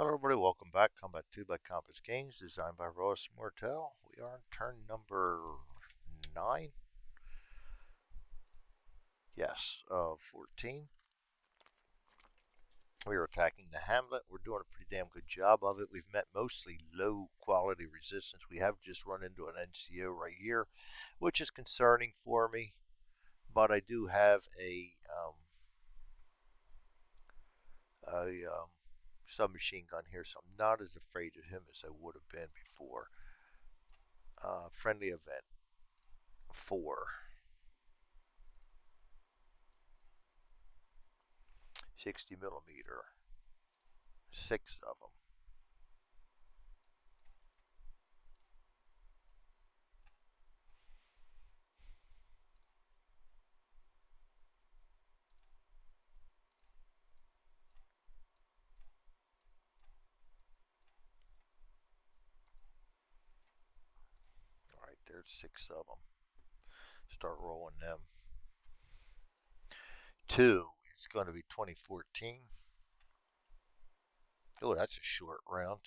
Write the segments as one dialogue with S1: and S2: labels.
S1: Hello everybody, welcome back. Combat 2 by Compass Games, designed by Ross Mortel. We are on turn number 9. Yes, of 14. We are attacking the hamlet. We're doing a pretty damn good job of it. We've met mostly low quality resistance. We have just run into an NCO right here, which is concerning for me. But I do have a submachine gun here, so I'm not as afraid of him as I would have been before. Friendly event 4. 60 millimeter, 6 of them. All right, there's 6 of them. Start rolling them. 2, it's going to be 2014. Oh, that's a short round.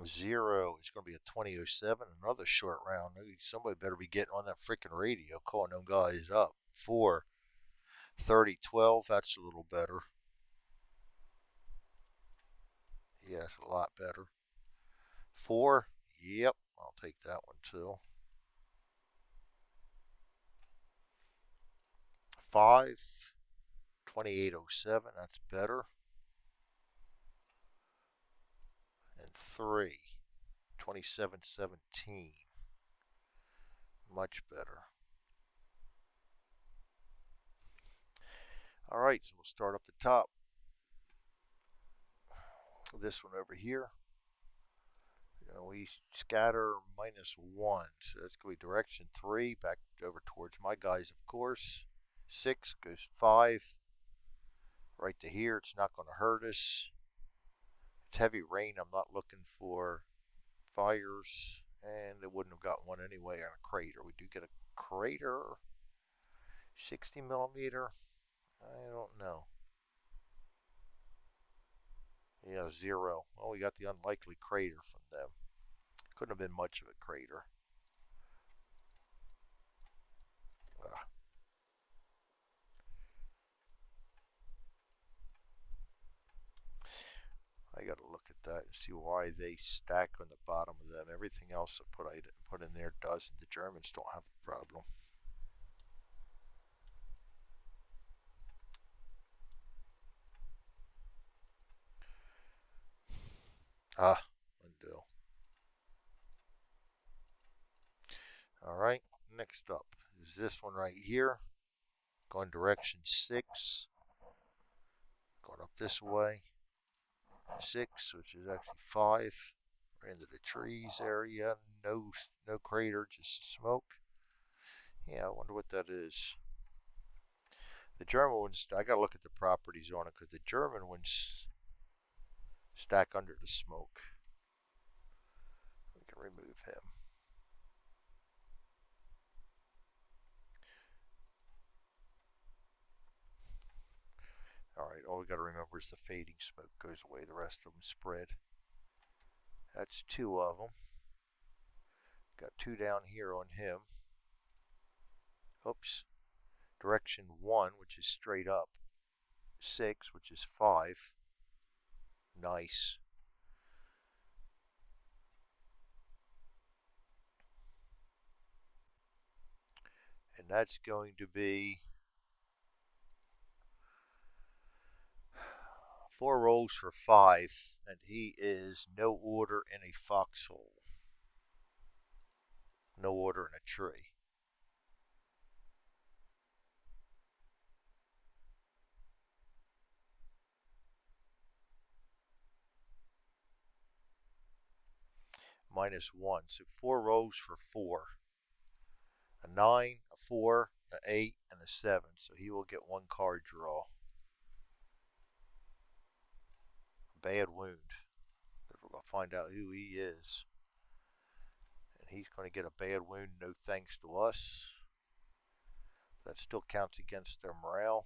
S1: 0, it's going to be a 2007, another short round. Somebody better be getting on that freaking radio, calling them guys up. 4, 3012, that's a little better. Yeah, it's a lot better. 4, yep, I'll take that one too. 5, 2807, that's better. And 3, 2717, much better. All right, so we'll start up the top. This one over here, we scatter -1, so that's going to be direction 3, back over towards my guys, of course. 6 goes 5, right to here. It's not going to hurt us. It's heavy rain. I'm not looking for fires, and it wouldn't have got one anyway on a crater. We do get a crater, 60 millimeter. I don't know. Yeah, 0. Well, we got the unlikely crater from them. Couldn't have been much of a crater. Uh, I got to look at that and see why they stack on the bottom of them. Everything else I put in there does. The Germans don't have a problem. Ah, undo. All right, next up is this one right here. Going direction 6. Going up this way. 6, which is actually 5. Right into the trees area. No crater, just smoke. Yeah, I wonder what that is. The German ones, I gotta look at the properties on it because the German ones stack under the smoke. We can remove him. Alright, all we gotta remember is the fading smoke goes away, the rest of them spread. That's 2 of them. Got 2 down here on him. Oops. Direction 1, which is straight up. 6, which is 5. Nice. And that's going to be 4 rolls for 5, and he is no order in a foxhole. No order in a tree. -1. So 4 rolls for 4. A 9, a 4, an 8, and a 7. So he will get 1 card draw. Bad wound. We're going to find out who he is. And he's going to get a bad wound, no thanks to us. That still counts against their morale.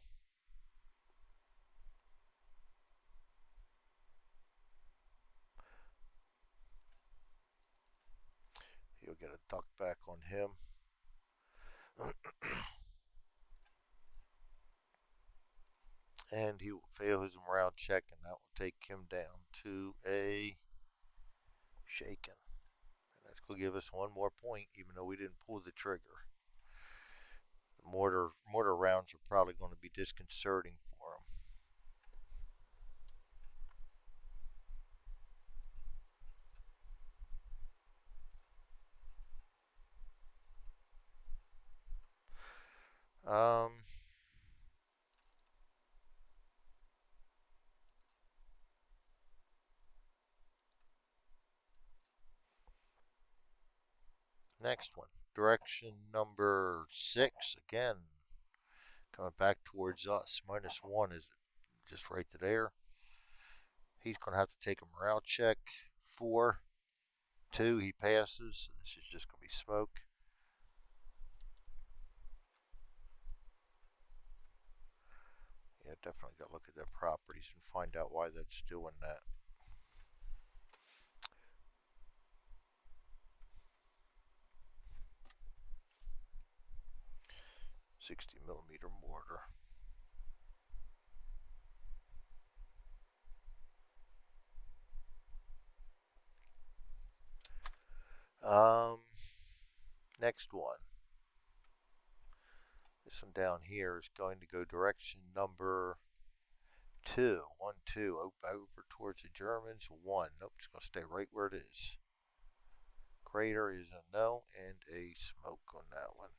S1: He'll get a duck back on him. And he will fail his morale check, and that will take him down to a shaken. And that's going to give us one more point, even though we didn't pull the trigger. The mortar rounds are probably going to be disconcerting for him. Um, Next one, direction number 6 again, coming back towards us. -1 is just right there. He's going to have to take a morale check. 4, 2, he passes. So this is just going to be smoke. Yeah, definitely got to look at their properties and find out why that's doing that. 60mm mortar. Um, Next one. This one down here is going to go direction number 2. 1, 2. Over towards the Germans. 1. Nope, it's going to stay right where it is. Crater is a no and a smoke on that one.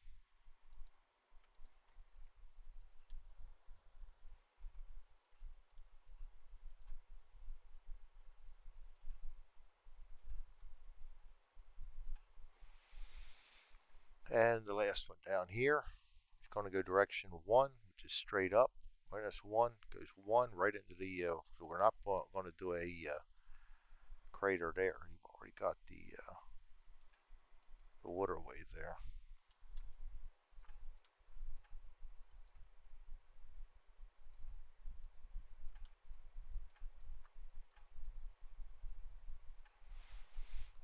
S1: And the last one down here is going to go direction 1, which is straight up. -1 goes 1 right into the, so we're not going to do a crater there. You've already got the waterway there.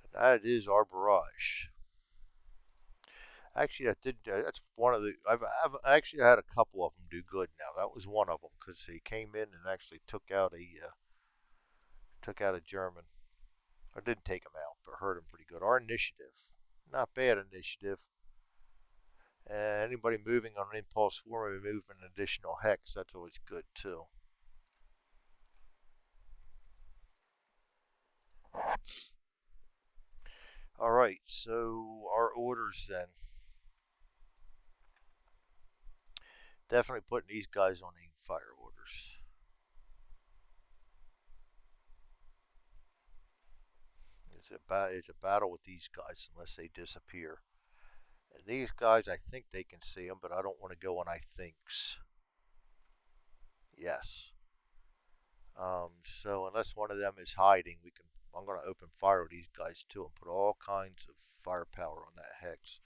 S1: And that is our barrage. Actually, that's one of the. I've actually had a couple of them do good now. That was one of them because he came in and actually took out a German. I didn't take him out, but hurt him pretty good. Our initiative, not bad initiative. And anybody moving on an impulse 4 may move an additional hex. That's always good too. All right, so our orders then. Definitely putting these guys on aim fire orders. It's a battle with these guys unless they disappear. And these guys, I think they can see them, but I don't want to go on I thinks. Yes. So unless one of them is hiding, we can. I'm going to open fire with these guys too and put all kinds of firepower on that hex.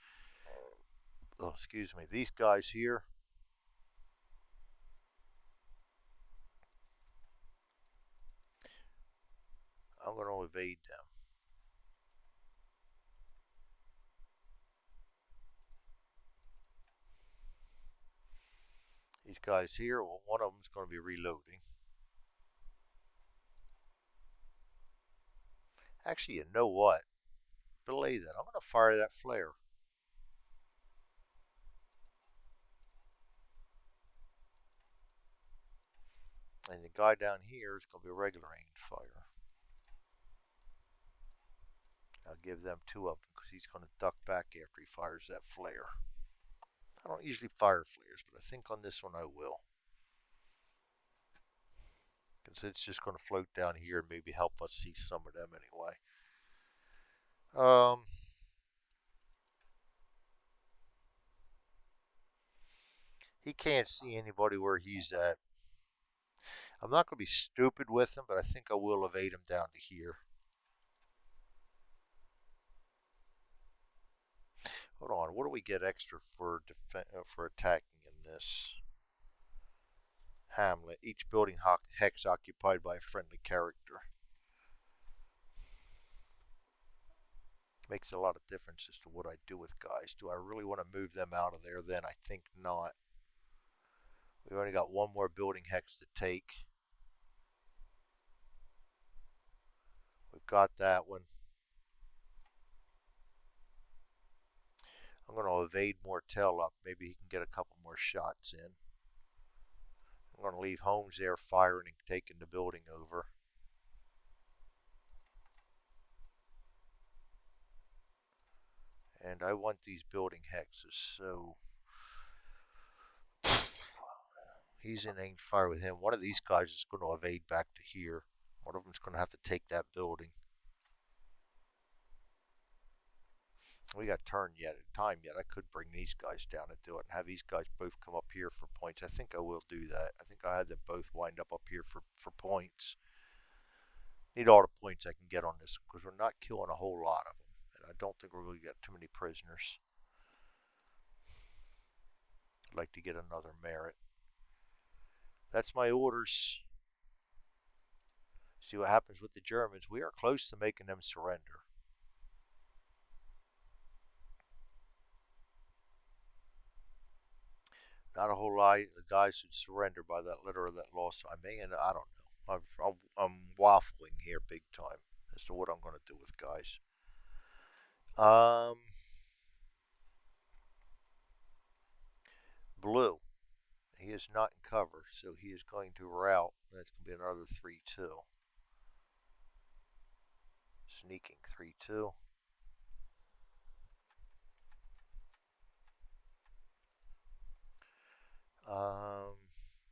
S1: Oh, excuse me. These guys here. I'm going to evade them. These guys here. Well, one of them is going to be reloading. Actually, you know what? Delay that. I'm going to fire that flare. And the guy down here is going to be a regular aimed fire. I'll give them 2 up because he's going to duck back after he fires that flare. I don't usually fire flares, but I think on this one I will. Because it's just going to float down here and maybe help us see some of them anyway. Um, he can't see anybody where he's at. I'm not going to be stupid with him, but I think I will evade him down to here. Hold on, what do we get extra for attacking this hamlet. Each building hex occupied by a friendly character. Makes a lot of difference as to what I do with guys. Do I really want to move them out of there then? I think not. We've only got one more building hex to take. We've got that one. I'm going to evade Mortel up. Maybe he can get a couple more shots in. I'm going to leave Holmes there firing and taking the building over. And I want these building hexes, so he's in aim fire with him. One of these guys is going to evade back to here. One of them's going to have to take that building. We got time yet. I could bring these guys down and do it and have these guys both come up here for points. I think I will do that. I think I had them both wind up here for points. Need all the points I can get on this because we're not killing a whole lot of them. And I don't think we're going to get too many prisoners. I'd like to get another merit. That's my orders. See what happens with the Germans. We are close to making them surrender. Not a whole lot of guys would surrender by that letter of that loss I may, and I don't know. I'm waffling here big time as to what I'm going to do with guys. Blue. He is not in cover, so he is going to rout. That's going to be another 3-2. Sneaking 3-2.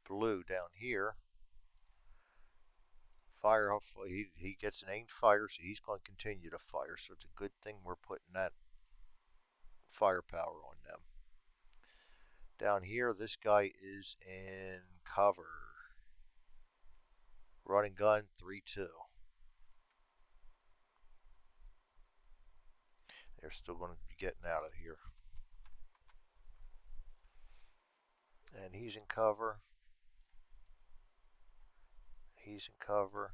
S1: Blue down here. Fire off. He gets an aimed fire, so he's going to continue to fire. So it's a good thing we're putting that firepower on them. Down here, this guy is in cover. Running gun 3-2. They're still going to be getting out of here. And he's in cover. He's in cover.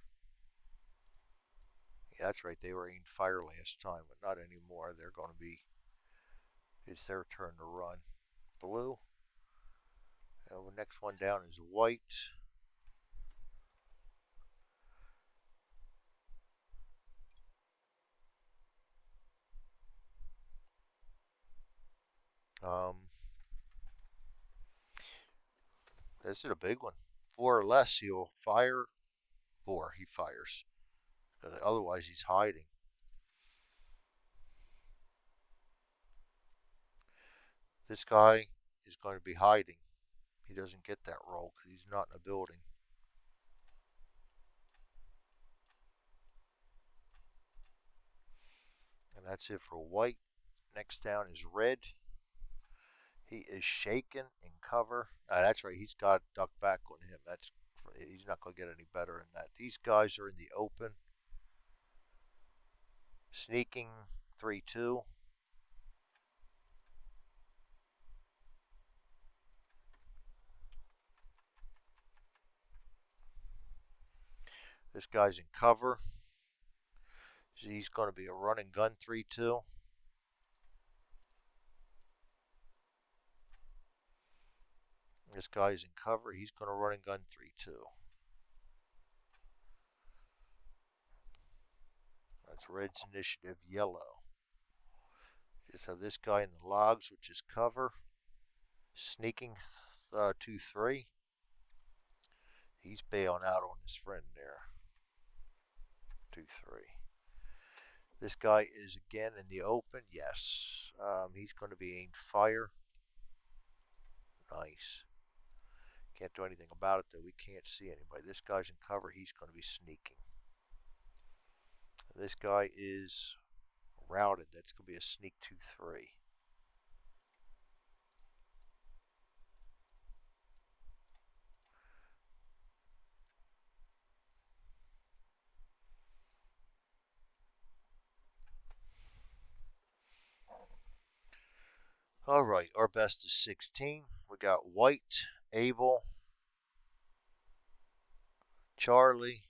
S1: Yeah, that's right. They were aimed fire last time, but not anymore. They're going to be. It's their turn to run. Blue. The next one down is white. This is a big one. 4 or less, he'll fire. 4, he fires. Otherwise, he's hiding. This guy is going to be hiding. He doesn't get that roll because he's not in a building. And that's it for white. Next down is red. He is shaken in cover. That's right. He's got duck back on him. He's not going to get any better than that. These guys are in the open. Sneaking 3-2. This guy's in cover. So he's going to be a running gun 3-2. This guy's in cover. He's going to run and gun 3-2. That's red's initiative yellow. Just have this guy in the logs, which is cover. Sneaking 2-3. He's bailing out on his friend there. 2-3. This guy is again in the open. Yes. He's going to be aimed fire. Nice. Can't do anything about it though. We can't see anybody. This guy's in cover. He's going to be sneaking. This guy is routed. That's going to be a sneak 2-3. All right, our best is 16. We got White, Able, Charlie,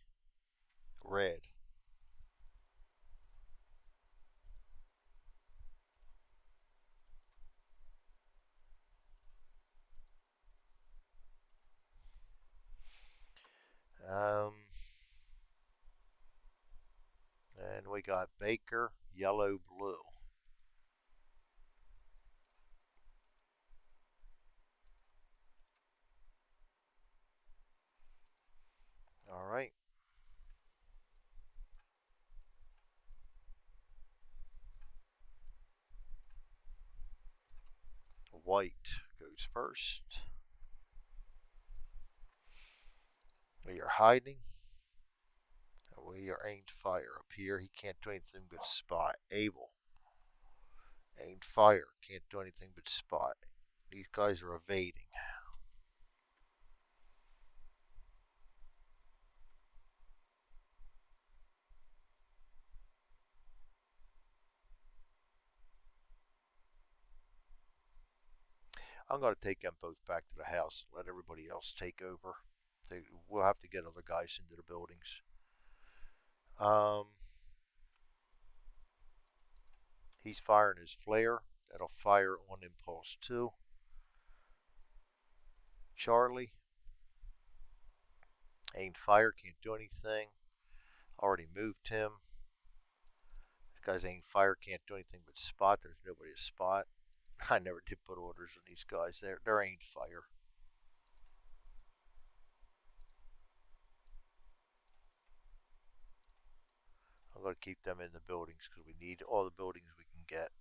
S1: Red. Um, and we got Baker, Yellow, Blue. All right. White goes first. We are hiding. We are aimed fire up here. He can't do anything but spot. Able. Aimed fire. Can't do anything but spot. These guys are evading. I'm going to take them both back to the house and let everybody else take over. We'll have to get other guys into the buildings. Um, he's firing his flare. That'll fire on impulse 2. Charlie, aimed fire, can't do anything. Already moved him. This guy's aimed fire, can't do anything but spot. There's nobody to spot. I never did put orders on these guys. They're aimed fire. I'm going to keep them in the buildings because we need all the buildings we can get.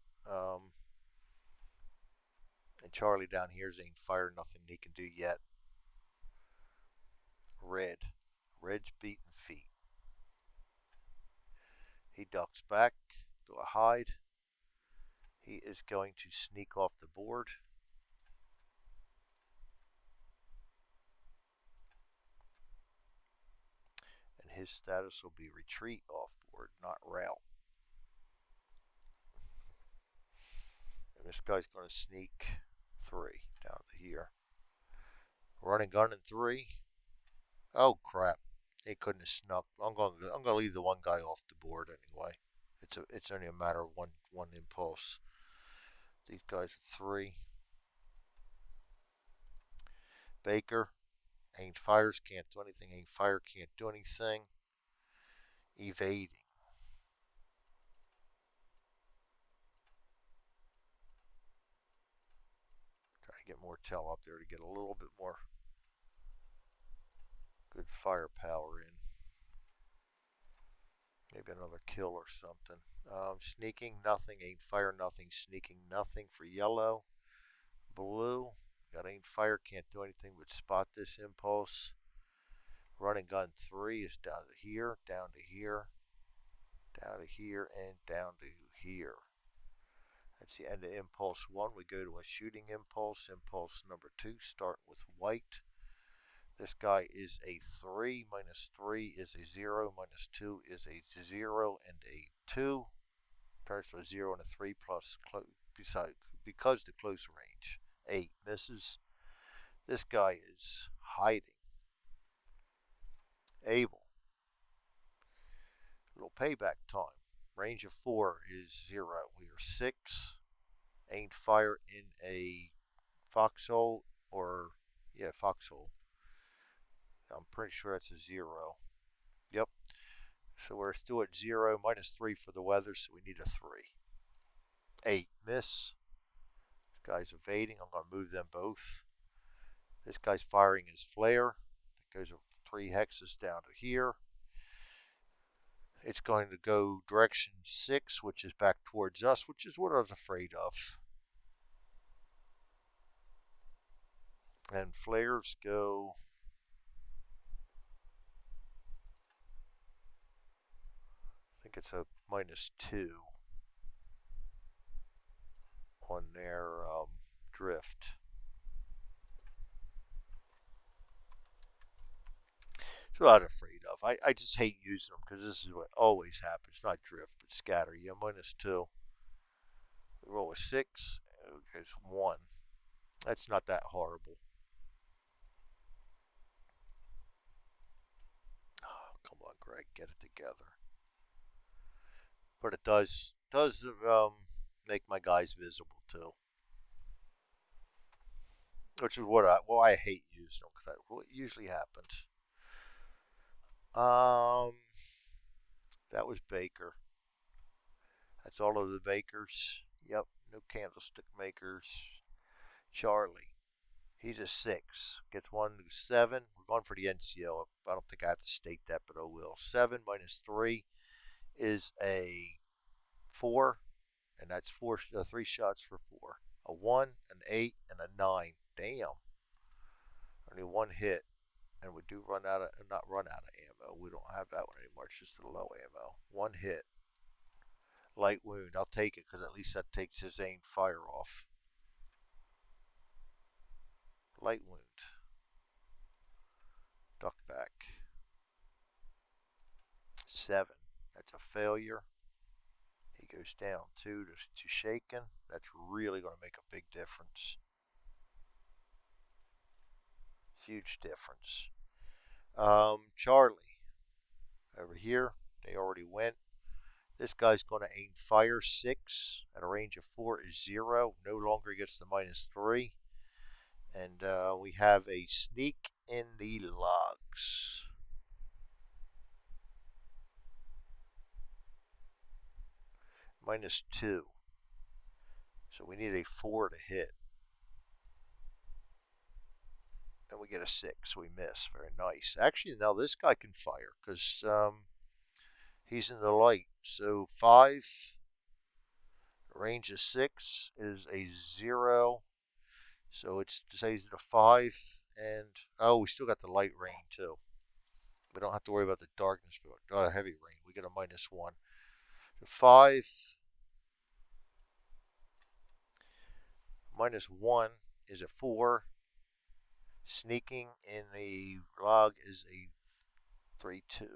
S1: And Charlie down here is aimed fire. Nothing he can do yet. Red. Red's beating feet. He ducks back to a hide. He is going to sneak off the board. And his status will be retreat off board, not route. And this guy's going to sneak 3 down to here. Running gun in 3. Oh crap. He couldn't have snuck. I'm going to leave the one guy off the board anyway. It's only a matter of one impulse. These guys are 3. Baker, aimed fires, can't do anything. Aimed fire, can't do anything. Evading. Try to get more tail up there to get a little bit more good firepower in. Maybe another kill or something. Sneaking, nothing. Aimed fire, nothing. Sneaking, nothing for yellow. Blue, got aimed fire, can't do anything but spot this impulse. Running gun 3 is down to here, down to here, down to here, and down to here. That's the end of impulse 1. We go to a shooting impulse. Impulse number 2, starting with white. This guy is a 3, minus 3 is a 0, minus 2 is a 0 and a 2. Turns to a 0 and a 3 plus because the close range. 8 misses. This guy is hiding. Able. Little payback time. Range of 4 is 0. We are 6. Aimed fire in a foxhole or, yeah, foxhole. I'm pretty sure that's a 0. Yep. So we're still at 0, minus 3 for the weather, so we need a 3. 8 miss. This guy's evading. I'm going to move them both. This guy's firing his flare. It goes 3 hexes down to here. It's going to go direction 6, which is back towards us, which is what I was afraid of. And flares go, I think it's a minus 2 on their drift. That's what I'm afraid of. I just hate using them because this is what always happens. Not drift, but scatter. Yeah, minus 2. We roll a 6. it goes 1. That's not that horrible. Oh, come on, Greg, get it together. But it does make my guys visible too, which is why I hate using them because what usually happens. Um, that was Baker. That's all of the Bakers. Yep, no candlestick makers. Charlie. He's a 6. Gets 1 to 7. We're going for the NCO. I don't think I have to state that, but I will. 7 minus 3 is a 4, and that's 3 shots for 4. A 1, an 8, and a 9. Damn. Only 1 hit, and we do not run out of ammo. We don't have that one anymore. It's just the low ammo. 1 hit. Light wound. I'll take it because at least that takes his aim fire off. Light wound. Duck back. 7. That's a failure. He goes down 2 to shaken. That's really going to make a big difference. Huge difference. Charlie. Over here. They already went. This guy's going to aim fire 6 at a range of 4 is 0. No longer gets the minus 3. And we have a sneak in the logs. Minus 2. So we need a 4 to hit. And we get a 6. So we miss. Very nice. Actually, now this guy can fire because he's in the light. So 5. Range of 6 is a 0. So it's says a 5. And oh, we still got the light rain too. We don't have to worry about the darkness, but heavy rain. We get a minus 1. So 5 minus 1 is a 4. Sneaking in the log is a 3-2.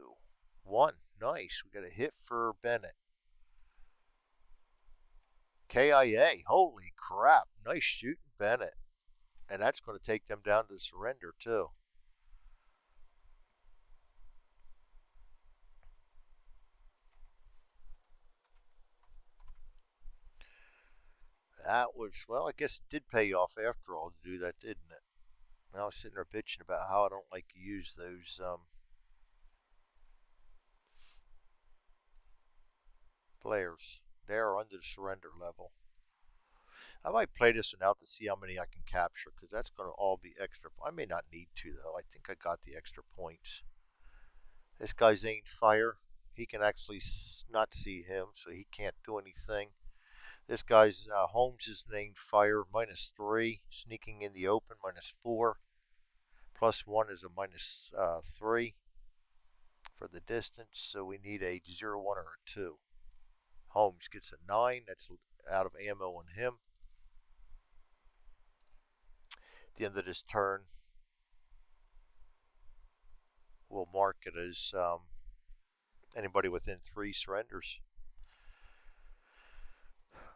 S1: 1. Nice. We got a hit for Bennett. KIA. Holy crap. Nice shooting, Bennett. And that's going to take them down to surrender, too. That was, well, I guess it did pay off after all to do that, didn't it? And I was sitting there bitching about how I don't like to use those players. They are under the surrender level. I might play this one out to see how many I can capture because that's going to all be extra. I may not need to, though. I think I got the extra points. This guy's aimed fire. He can actually not see him, so he can't do anything. This guy's Holmes is named fire minus 3. Sneaking in the open minus 4. Plus 1 is a minus 3 for the distance, so we need a 0, 1, or a 2. Holmes gets a 9. That's out of ammo on him. At the end of this turn, we'll mark it as anybody within 3 surrenders.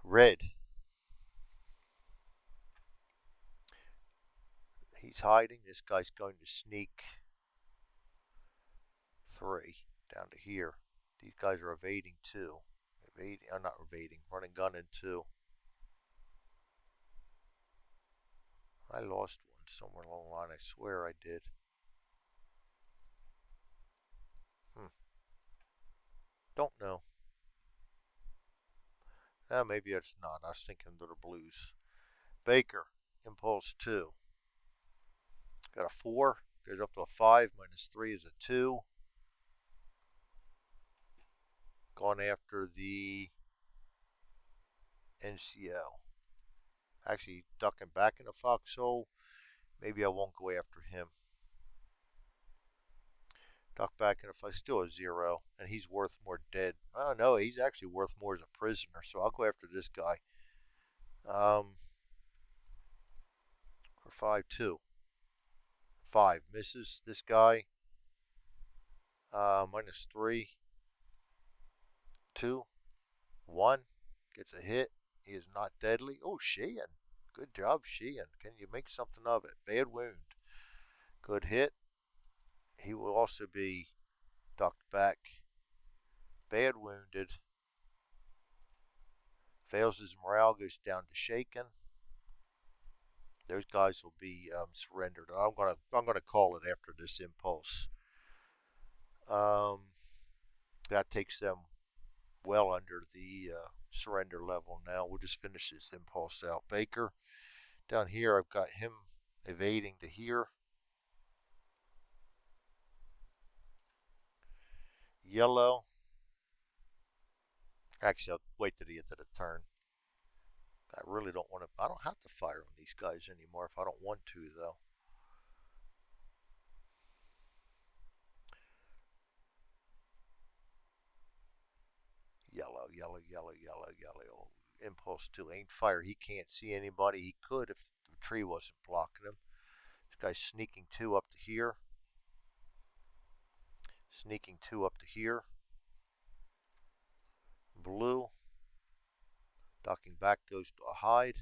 S1: Red. He's hiding. This guy's going to sneak 3 down to here. These guys are evading 2. Not evading, running gun in 2. I lost one somewhere along the line. I swear I did. Don't know. Maybe it's not. I was thinking of the blues. Baker, impulse 2. Got a 4. Goes up to a 5. Minus 3 is a 2. Going after the NCO. Actually, ducking back in the foxhole. Maybe I won't go after him. Duck back in the still a 0, and he's worth more dead. Oh no, he's actually worth more as a prisoner, so I'll go after this guy. For 5-2. 5 misses this guy. Minus 3. 2. 1 gets a hit. He is not deadly. Oh, Sheehan. Good job, Sheehan. Can you make something of it? Bad wound. Good hit. He will also be ducked back. Bad wounded. Fails his morale, goes down to shaken. Those guys will be surrendered. I'm gonna call it after this impulse. Um, that takes them well under the surrender level. Now we'll just finish this impulse out. Baker down here, I've got him evading to here. Yellow. Actually, I'll wait till the end of the turn. I really don't want to. I don't have to fire on these guys anymore if I don't want to, though. Yellow, yellow, yellow, yellow, yellow. Impulse 2 ain't fire. He can't see anybody. He could if the tree wasn't blocking him. This guy's sneaking 2 up to here. Sneaking 2 up to here. Blue. Ducking back goes to a hide.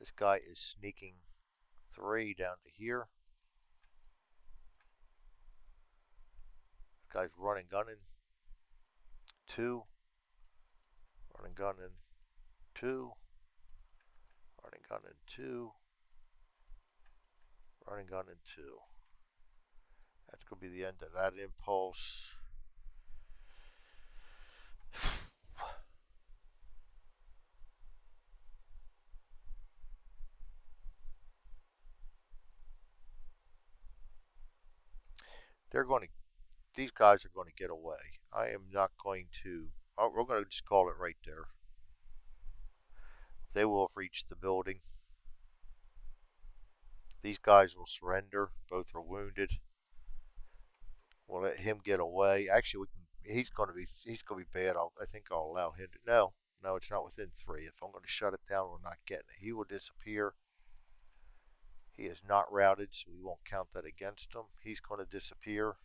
S1: This guy is sneaking 3 down to here. This guy's running gunning 2. Running gunning 2. Running gunning 2. Running gunning 2. That's going to be the end of that impulse. They're going to, these guys are going to get away. I am not going to, oh, we're going to just call it right there. They will have reached the building. These guys will surrender. Both are wounded. We'll let him get away. Actually, we can. He's going to be bad. I think I'll allow him to. No, no, it's not within 3. If I'm going to shut it down, we're not getting it. He will disappear. He is not routed, so we won't count that against him. He's going to disappear.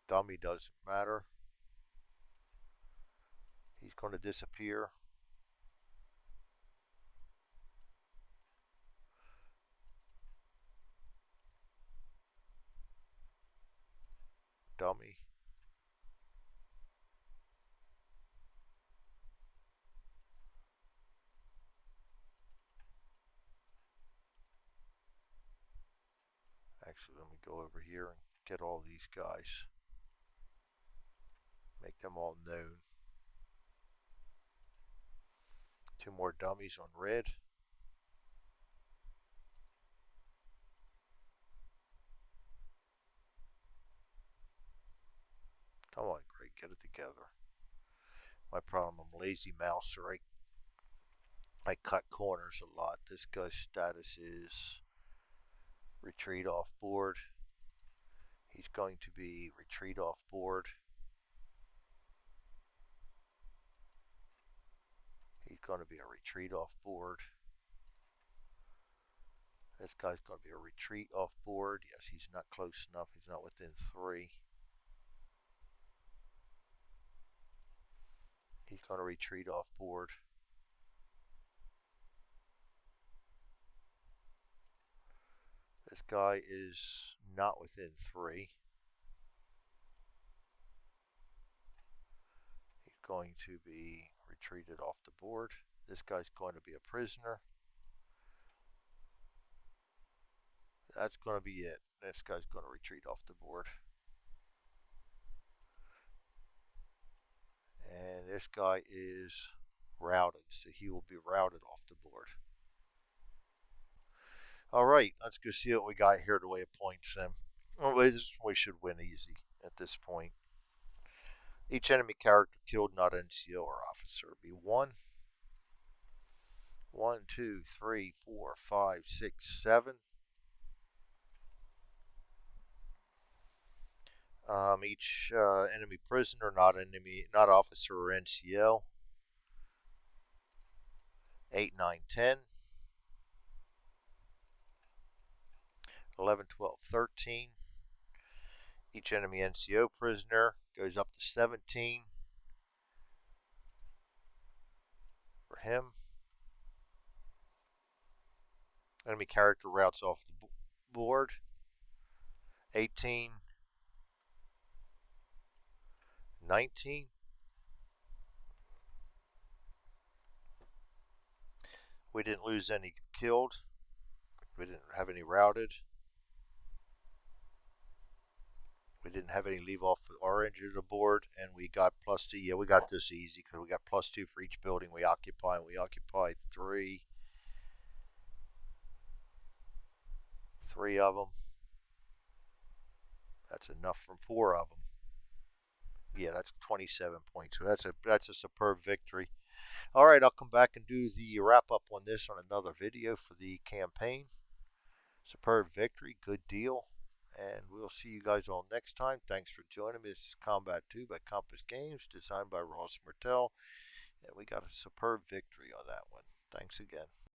S1: Dummy doesn't matter. He's going to disappear. Dummy. Actually, let me go over here and get all these guys. Make them all known. 2 more dummies on red. Come on, Greg, get it together. My problem, I'm lazy mouse, or I cut corners a lot. This guy's status is retreat off board. He's going to be retreat off board. He's going to be a retreat off board. This guy's going to be a retreat off board. Yes, he's not close enough. He's not within 3. He's going to retreat off board. This guy is not within 3. He's going to be retreated off the board. This guy's going to be a prisoner. That's going to be it. This guy's going to retreat off the board. And this guy is routed, so he will be routed off the board. All right, let's go see what we got here the way of points then. Well, we should win easy at this point. Each enemy character killed, not NCO or officer, be 1. 1, 2, 3, 4, 5, 6, 7. Each enemy prisoner, not officer or NCO. 8, 9, 10. 11, 12, 13. Each enemy NCO prisoner goes up to 17. for him. Enemy character routes off the board. 18, 19. We didn't lose any killed. We didn't have any routed. We didn't have any leave off our end of the board, and we got +2. Yeah, we got this easy because we got +2 for each building we occupy, and we occupy three of them. That's enough from 4 of them. Yeah, that's 27 points. So that's a superb victory. All right, I'll come back and do the wrap up on this on another video for the campaign. Superb victory, good deal. And we'll see you guys all next time. Thanks for joining me. This is Combat 2 by Compass Games, designed by Ross Martel. And we got a superb victory on that one. Thanks again.